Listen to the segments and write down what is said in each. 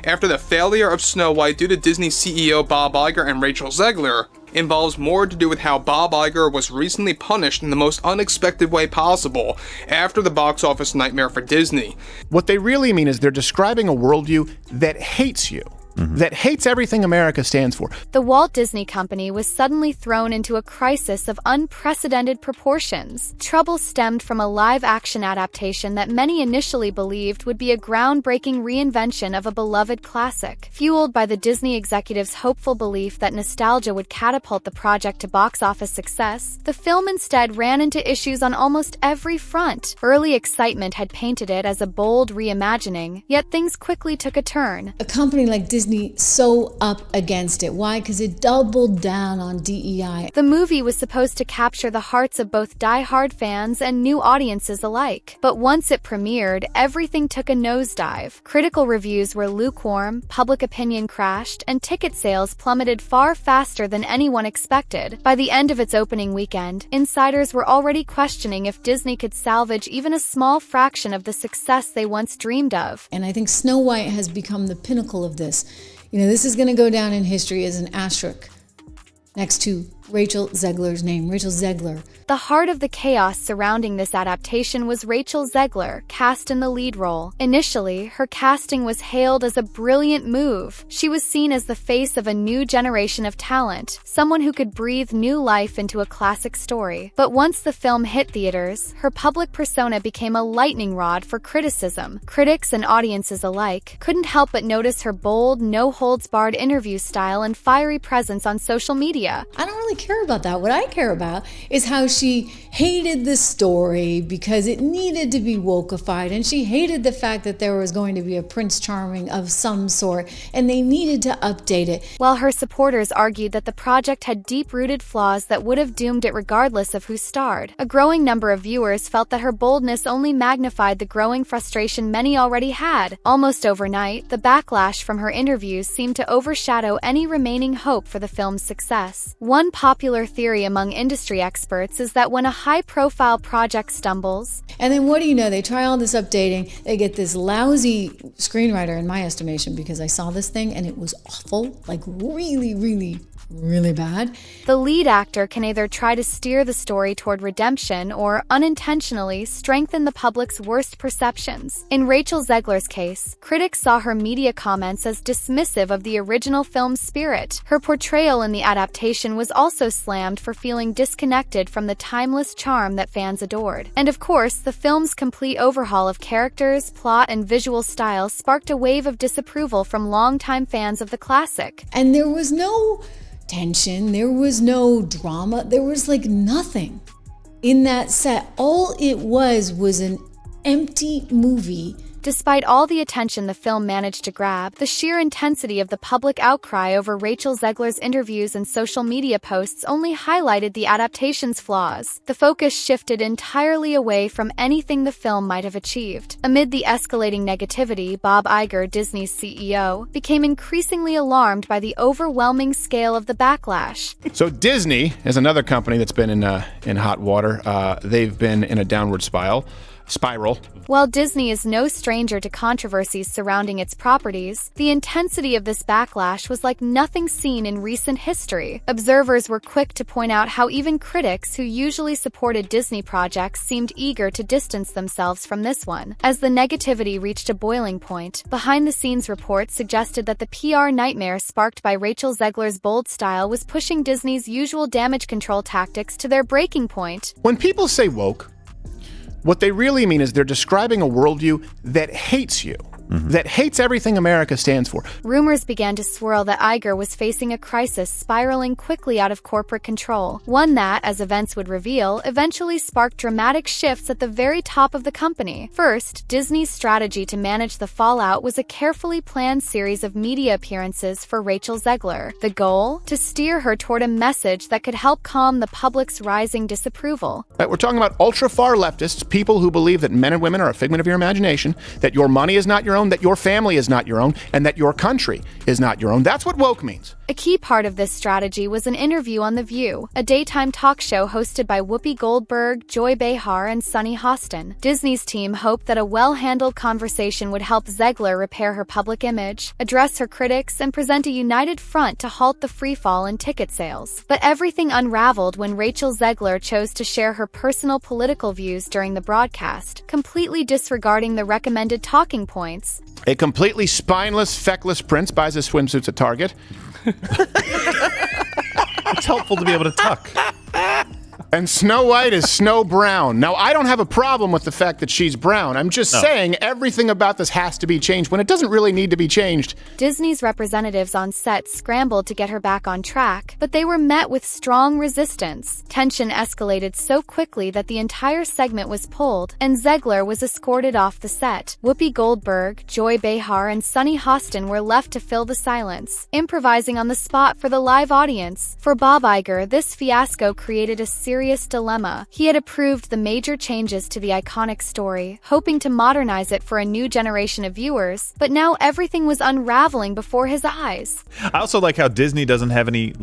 after the failure of Snow White due to Disney CEO Bob Iger and Rachel Zegler involves more to do with how Bob Iger was recently punished in the most unexpected way possible after the box office nightmare for Disney. What they really mean is they're describing a worldview that hates you. That hates everything America stands for. The Walt Disney Company was suddenly thrown into a crisis of unprecedented proportions. Trouble stemmed from a live-action adaptation that many initially believed would be a groundbreaking reinvention of a beloved classic. Fueled by the Disney executives' hopeful belief that nostalgia would catapult the project to box office success, the film instead ran into issues on almost every front. Early excitement had painted it as a bold reimagining, yet things quickly took a turn. A company like Disney so up against it. Why? Because it doubled down on DEI. The movie was supposed to capture the hearts of both die-hard fans and new audiences alike. But once it premiered, everything took a nosedive. Critical reviews were lukewarm, public opinion crashed, and ticket sales plummeted far faster than anyone expected. By the end of its opening weekend, insiders were already questioning if Disney could salvage even a small fraction of the success they once dreamed of. And I think Snow White has become the pinnacle of this. You know, this is going to go down in history as an asterisk next to Rachel Zegler's name, Rachel Zegler. The heart of the chaos surrounding this adaptation was Rachel Zegler, cast in the lead role. Initially, her casting was hailed as a brilliant move. She was seen as the face of a new generation of talent, someone who could breathe new life into a classic story. But once the film hit theaters, her public persona became a lightning rod for criticism. Critics and audiences alike couldn't help but notice her bold, no-holds-barred interview style and fiery presence on social media. I don't really care about that. What I care about is how she hated the story because it needed to be wokeified, and she hated the fact that there was going to be a Prince Charming of some sort, and they needed to update it. While her supporters argued that the project had deep-rooted flaws that would have doomed it regardless of who starred. A growing number of viewers felt that her boldness only magnified the growing frustration many already had. Almost overnight, the backlash from her interviews seemed to overshadow any remaining hope for the film's success. One popular theory among industry experts is that when a high-profile project stumbles, and then what do you know, they try all this updating, they get this lousy screenwriter, in my estimation, because I saw this thing and it was awful, like really bad. The lead actor can either try to steer the story toward redemption or unintentionally strengthen the public's worst perceptions. In Rachel Zegler's case, critics saw her media comments as dismissive of the original film's spirit. Her portrayal in the adaptation was also slammed for feeling disconnected from the timeless charm that fans adored. And of course, the film's complete overhaul of characters, plot, and visual style sparked a wave of disapproval from longtime fans of the classic. And there was no tension, there was no drama, there was like nothing in that set. All it was an empty movie. Despite all the attention the film managed to grab, the sheer intensity of the public outcry over Rachel Zegler's interviews and social media posts only highlighted the adaptation's flaws. The focus shifted entirely away from anything the film might have achieved. Amid the escalating negativity, Bob Iger, Disney's CEO, became increasingly alarmed by the overwhelming scale of the backlash. So Disney is another company that's been in hot water. They've been in a downward spiral. While Disney is no stranger to controversies surrounding its properties, the intensity of this backlash was like nothing seen in recent history. Observers were quick to point out how even critics who usually supported Disney projects seemed eager to distance themselves from this one. As the negativity reached a boiling point, behind-the-scenes reports suggested that the PR nightmare sparked by Rachel Zegler's bold style was pushing Disney's usual damage control tactics to their breaking point. When people say woke, what they really mean is they're describing a worldview that hates you, that hates everything America stands for. Rumors began to swirl that Iger was facing a crisis spiraling quickly out of corporate control, one that, as events would reveal, eventually sparked dramatic shifts at the very top of the company. First, Disney's strategy to manage the fallout was a carefully planned series of media appearances for Rachel Zegler. The goal? To steer her toward a message that could help calm the public's rising disapproval. Right, we're talking about ultra-far leftists, people who believe that men and women are a figment of your imagination, that your money is not your own, that your family is not your own, and that your country is not your own. That's what woke means. A key part of this strategy was an interview on The View, a daytime talk show hosted by Whoopi Goldberg, Joy Behar, and Sunny Hostin. Disney's team hoped that a well-handled conversation would help Zegler repair her public image, address her critics, and present a united front to halt the freefall in ticket sales. But everything unraveled when Rachel Zegler chose to share her personal political views during the broadcast, completely disregarding the recommended talking points. A completely spineless, feckless prince buys his swimsuits at Target. It's helpful to be able to tuck. And Snow White is Snow Brown. Now, I don't have a problem with the fact that she's brown. I'm just saying everything about this has to be changed when it doesn't really need to be changed. Disney's representatives on set scrambled to get her back on track, but they were met with strong resistance. Tension escalated so quickly that the entire segment was pulled, and Zegler was escorted off the set. Whoopi Goldberg, Joy Behar, and Sunny Hostin were left to fill the silence, improvising on the spot for the live audience. For Bob Iger, this fiasco created a serious dilemma. He had approved the major changes to the iconic story, hoping to modernize it for a new generation of viewers, but now everything was unraveling before his eyes. I also like how Disney doesn't have any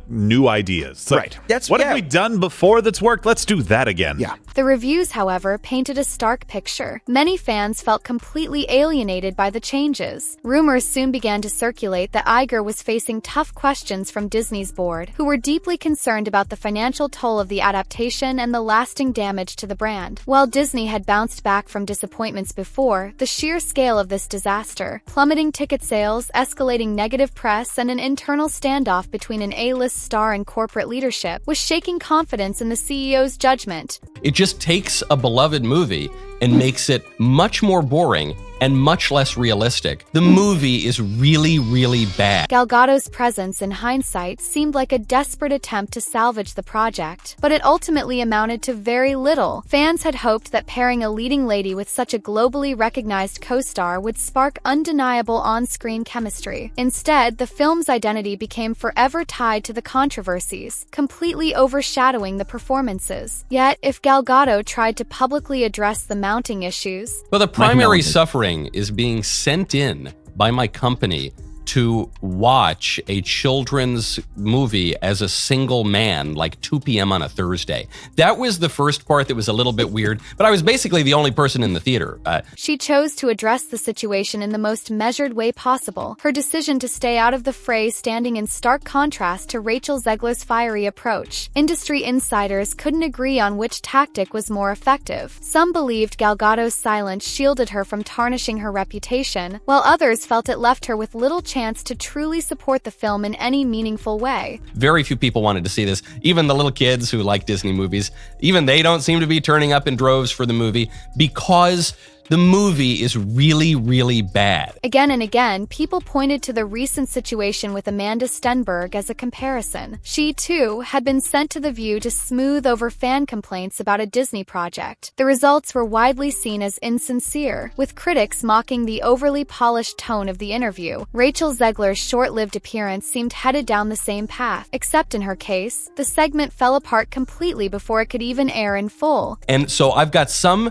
new ideas. It's Right. What have we done before that's worked? Let's do that again. Yeah. The reviews, however, painted a stark picture. Many fans felt completely alienated by the changes. Rumors soon began to circulate that Iger was facing tough questions from Disney's board, who were deeply concerned about the financial toll of the adaptation and the lasting damage to the brand. While Disney had bounced back from disappointments before, the sheer scale of this disaster, plummeting ticket sales, escalating negative press, and an internal standoff between an A-list star and corporate leadership, was shaking confidence in the CEO's judgment. It just takes a beloved movie and makes it much more boring and much less realistic. The movie is really, really bad. Gal Gadot's presence, in hindsight, seemed like a desperate attempt to salvage the project, but it ultimately amounted to very little. Fans had hoped that pairing a leading lady with such a globally recognized co-star would spark undeniable on-screen chemistry. Instead, the film's identity became forever tied to the controversies, completely overshadowing the performances. Yet, if Gal Gadot tried to publicly address the mounting issues, Well, the primary suffering is being sent in by my company to watch a children's movie as a single man, like 2 p.m. on a Thursday. That was the first part that was a little bit weird, but I was basically the only person in the theater. she chose to address the situation in the most measured way possible, her decision to stay out of the fray standing in stark contrast to Rachel Zegler's fiery approach. Industry insiders couldn't agree on which tactic was more effective. Some believed Gal Gadot's silence shielded her from tarnishing her reputation, while others felt it left her with little chance to truly support the film in any meaningful way. Very few people wanted to see this. Even the little kids who like Disney movies, even they don't seem to be turning up in droves for the movie because the movie is really, really bad. Again and again, people pointed to the recent situation with Amanda Stenberg as a comparison. She, too, had been sent to The View to smooth over fan complaints about a Disney project. The results were widely seen as insincere, with critics mocking the overly polished tone of the interview. Rachel Zegler's short-lived appearance seemed headed down the same path, except in her case, the segment fell apart completely before it could even air in full. And so I've got some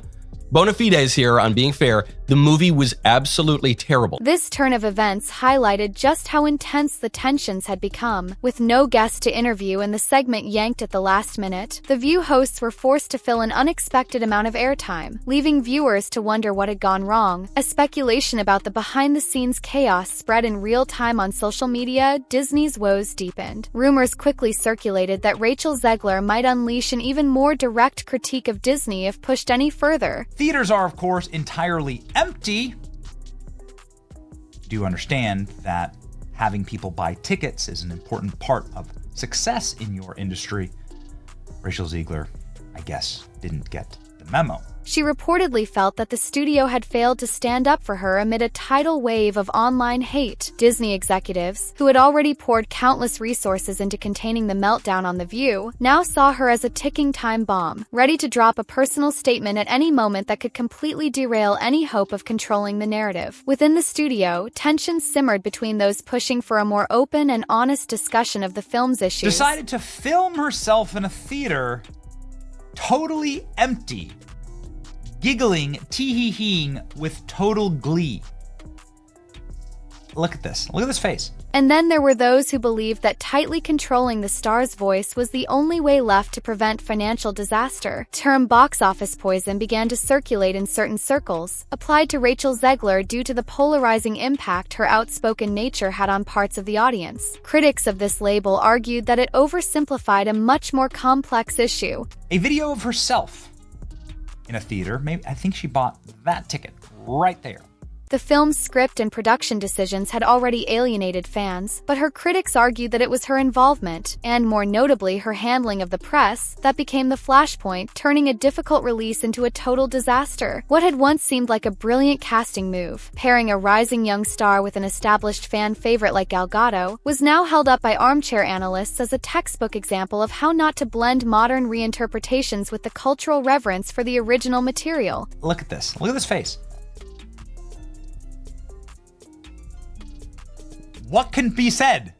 bona fides here on being fair. The movie was absolutely terrible. This turn of events highlighted just how intense the tensions had become. With no guest to interview and the segment yanked at the last minute, The View hosts were forced to fill an unexpected amount of airtime, leaving viewers to wonder what had gone wrong. As speculation about the behind-the-scenes chaos spread in real time on social media, Disney's woes deepened. Rumors quickly circulated that Rachel Zegler might unleash an even more direct critique of Disney if pushed any further. Theaters are, of course, entirely empty. Do you understand that having people buy tickets is an important part of success in your industry? Rachel Zegler, I guess, didn't get the memo. She reportedly felt that the studio had failed to stand up for her amid a tidal wave of online hate. Disney executives, who had already poured countless resources into containing the meltdown on The View, now saw her as a ticking time bomb, ready to drop a personal statement at any moment that could completely derail any hope of controlling the narrative. Within the studio, tension simmered between those pushing for a more open and honest discussion of the film's issues. Decided to film herself in a theater totally empty, giggling, tee-hee-heeing with total glee. Look at this. Look at this face. And then there were those who believed that tightly controlling the star's voice was the only way left to prevent financial disaster. Term box office poison began to circulate in certain circles, applied to Rachel Zegler due to the polarizing impact her outspoken nature had on parts of the audience. Critics of this label argued that it oversimplified a much more complex issue. A video of herself in a theater. Maybe I think she bought that ticket right there. The film's script and production decisions had already alienated fans, but her critics argued that it was her involvement, and more notably her handling of the press, that became the flashpoint, turning a difficult release into a total disaster. What had once seemed like a brilliant casting move, pairing a rising young star with an established fan favorite like Gal Gadot, was now held up by armchair analysts as a textbook example of how not to blend modern reinterpretations with the cultural reverence for the original material. Look at this. Look at this face. What can be said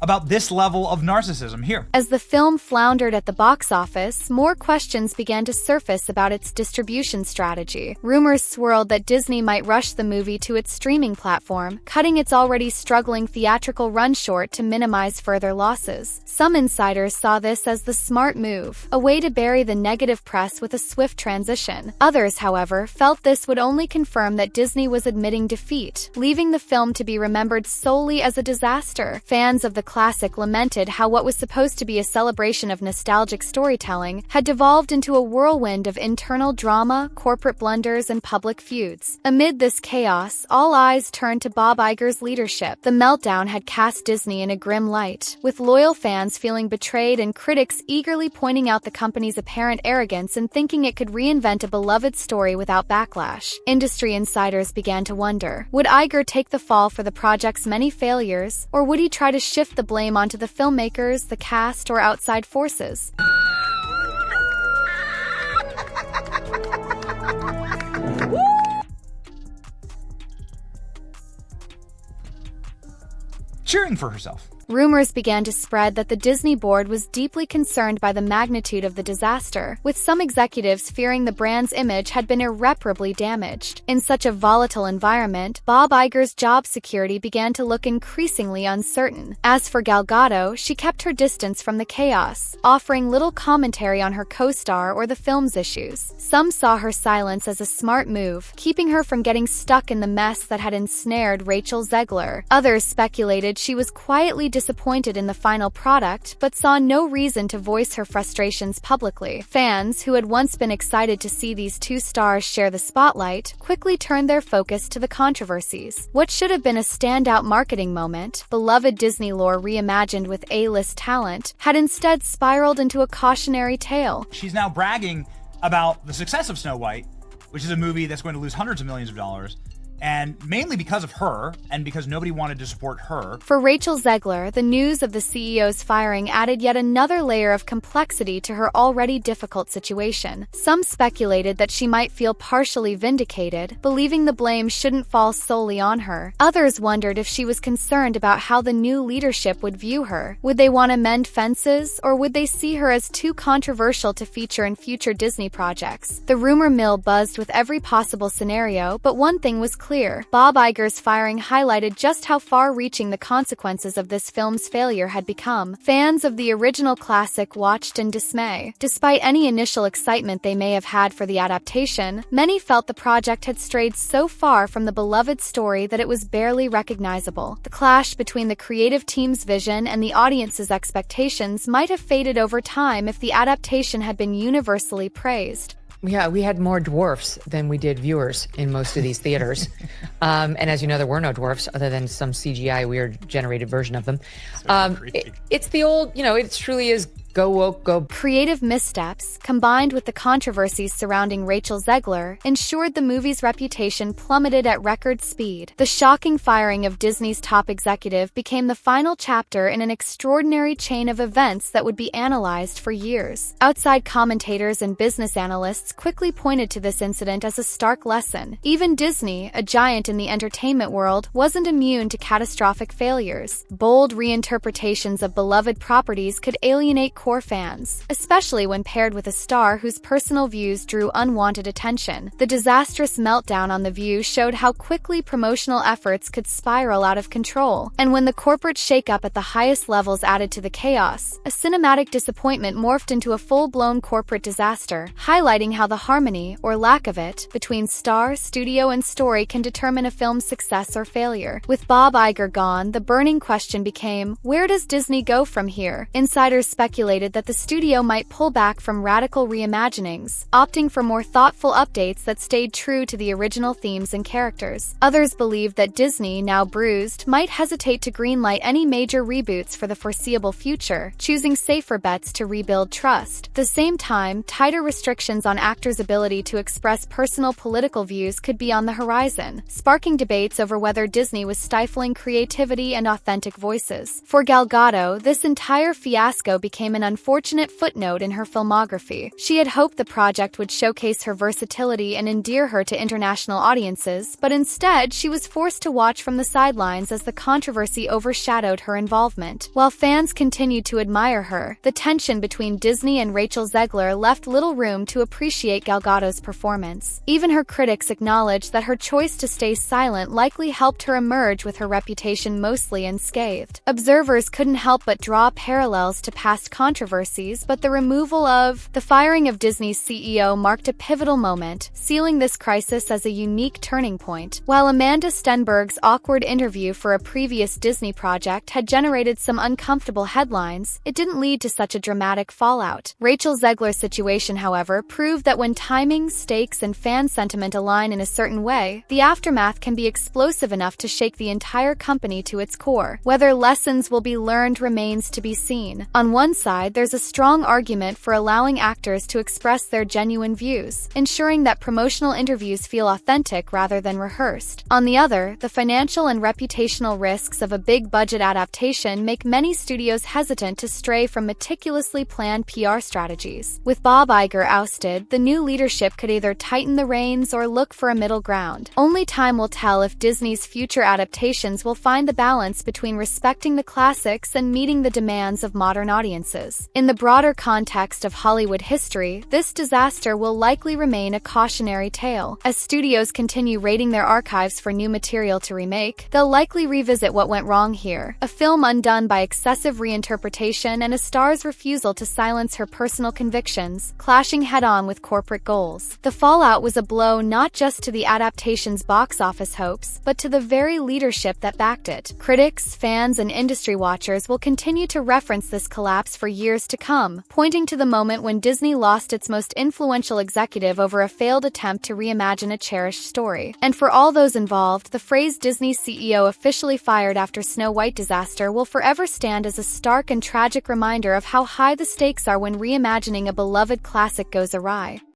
about this level of narcissism here? As the film floundered at the box office, more questions began to surface about its distribution strategy. Rumors swirled that Disney might rush the movie to its streaming platform, cutting its already struggling theatrical run short to minimize further losses. Some insiders saw this as the smart move, a way to bury the negative press with a swift transition. Others, however, felt this would only confirm that Disney was admitting defeat, leaving the film to be remembered solely as a disaster. Fans of the classic lamented how what was supposed to be a celebration of nostalgic storytelling had devolved into a whirlwind of internal drama, corporate blunders, and public feuds. Amid this chaos, all eyes turned to Bob Iger's leadership. The meltdown had cast Disney in a grim light, with loyal fans feeling betrayed and critics eagerly pointing out the company's apparent arrogance and thinking it could reinvent a beloved story without backlash. Industry insiders began to wonder, would Iger take the fall for the project's many failures, or would he try to shift the blame onto the filmmakers, the cast, or outside forces? Cheering for herself. Rumors began to spread that the Disney board was deeply concerned by the magnitude of the disaster, with some executives fearing the brand's image had been irreparably damaged. In such a volatile environment, Bob Iger's job security began to look increasingly uncertain. As for Gal Gadot, she kept her distance from the chaos, offering little commentary on her co-star or the film's issues. Some saw her silence as a smart move, keeping her from getting stuck in the mess that had ensnared Rachel Zegler. Others speculated she was quietly disappointed in the final product, but saw no reason to voice her frustrations publicly. Fans, who had once been excited to see these two stars share the spotlight, quickly turned their focus to the controversies. What should have been a standout marketing moment, beloved Disney lore reimagined with A-list talent, had instead spiraled into a cautionary tale. She's now bragging about the success of Snow White, which is a movie that's going to lose hundreds of millions of dollars. And mainly because of her, and because nobody wanted to support her. For Rachel Zegler, the news of the CEO's firing added yet another layer of complexity to her already difficult situation. Some speculated that she might feel partially vindicated, believing the blame shouldn't fall solely on her. Others wondered if she was concerned about how the new leadership would view her. Would they want to mend fences, or would they see her as too controversial to feature in future Disney projects? The rumor mill buzzed with every possible scenario, but one thing was clear. Bob Iger's firing highlighted just how far-reaching the consequences of this film's failure had become. Fans of the original classic watched in dismay. Despite any initial excitement they may have had for the adaptation, many felt the project had strayed so far from the beloved story that it was barely recognizable. The clash between the creative team's vision and the audience's expectations might have faded over time if the adaptation had been universally praised. Yeah, we had more dwarfs than we did viewers in most of these theaters. And as you know, there were no dwarfs other than some CGI weird generated version of them. It's the old, it truly is go woke, go. Creative missteps, combined with the controversies surrounding Rachel Zegler, ensured the movie's reputation plummeted at record speed. The shocking firing of Disney's top executive became the final chapter in an extraordinary chain of events that would be analyzed for years. Outside commentators and business analysts quickly pointed to this incident as a stark lesson. Even Disney, a giant in the entertainment world, wasn't immune to catastrophic failures. Bold reinterpretations of beloved properties could alienate core fans, especially when paired with a star whose personal views drew unwanted attention. The disastrous meltdown on The View showed how quickly promotional efforts could spiral out of control, and when the corporate shakeup at the highest levels added to the chaos, a cinematic disappointment morphed into a full-blown corporate disaster, highlighting how the harmony, or lack of it, between star, studio, and story can determine a film's success or failure. With Bob Iger gone, the burning question became, where does Disney go from here? Insiders speculated that the studio might pull back from radical reimaginings, opting for more thoughtful updates that stayed true to the original themes and characters. Others believed that Disney, now bruised, might hesitate to greenlight any major reboots for the foreseeable future, choosing safer bets to rebuild trust. At the same time, tighter restrictions on actors' ability to express personal political views could be on the horizon, sparking debates over whether Disney was stifling creativity and authentic voices. For Gal Gadot, this entire fiasco became an unfortunate footnote in her filmography. She had hoped the project would showcase her versatility and endear her to international audiences, but instead, she was forced to watch from the sidelines as the controversy overshadowed her involvement. While fans continued to admire her, the tension between Disney and Rachel Zegler left little room to appreciate Gal Gadot's performance. Even her critics acknowledged that her choice to stay silent likely helped her emerge with her reputation mostly unscathed. Observers couldn't help but draw parallels to past controversies, but the firing of Disney's CEO marked a pivotal moment, sealing this crisis as a unique turning point. While Amanda Stenberg's awkward interview for a previous Disney project had generated some uncomfortable headlines, it didn't lead to such a dramatic fallout. Rachel Zegler's situation, however, proved that when timing, stakes, and fan sentiment align in a certain way, the aftermath can be explosive enough to shake the entire company to its core. Whether lessons will be learned remains to be seen. On one side, there's a strong argument for allowing actors to express their genuine views, ensuring that promotional interviews feel authentic rather than rehearsed. On the other, the financial and reputational risks of a big-budget adaptation make many studios hesitant to stray from meticulously planned PR strategies. With Bob Iger ousted, the new leadership could either tighten the reins or look for a middle ground. Only time will tell if Disney's future adaptations will find the balance between respecting the classics and meeting the demands of modern audiences. In the broader context of Hollywood history, this disaster will likely remain a cautionary tale. As studios continue raiding their archives for new material to remake, they'll likely revisit what went wrong here. A film undone by excessive reinterpretation and a star's refusal to silence her personal convictions, clashing head-on with corporate goals. The fallout was a blow not just to the adaptation's box office hopes, but to the very leadership that backed it. Critics, fans, and industry watchers will continue to reference this collapse for years to come, pointing to the moment when Disney lost its most influential executive over a failed attempt to reimagine a cherished story. And for all those involved, the phrase Disney CEO officially fired after Snow White disaster will forever stand as a stark and tragic reminder of how high the stakes are when reimagining a beloved classic goes awry.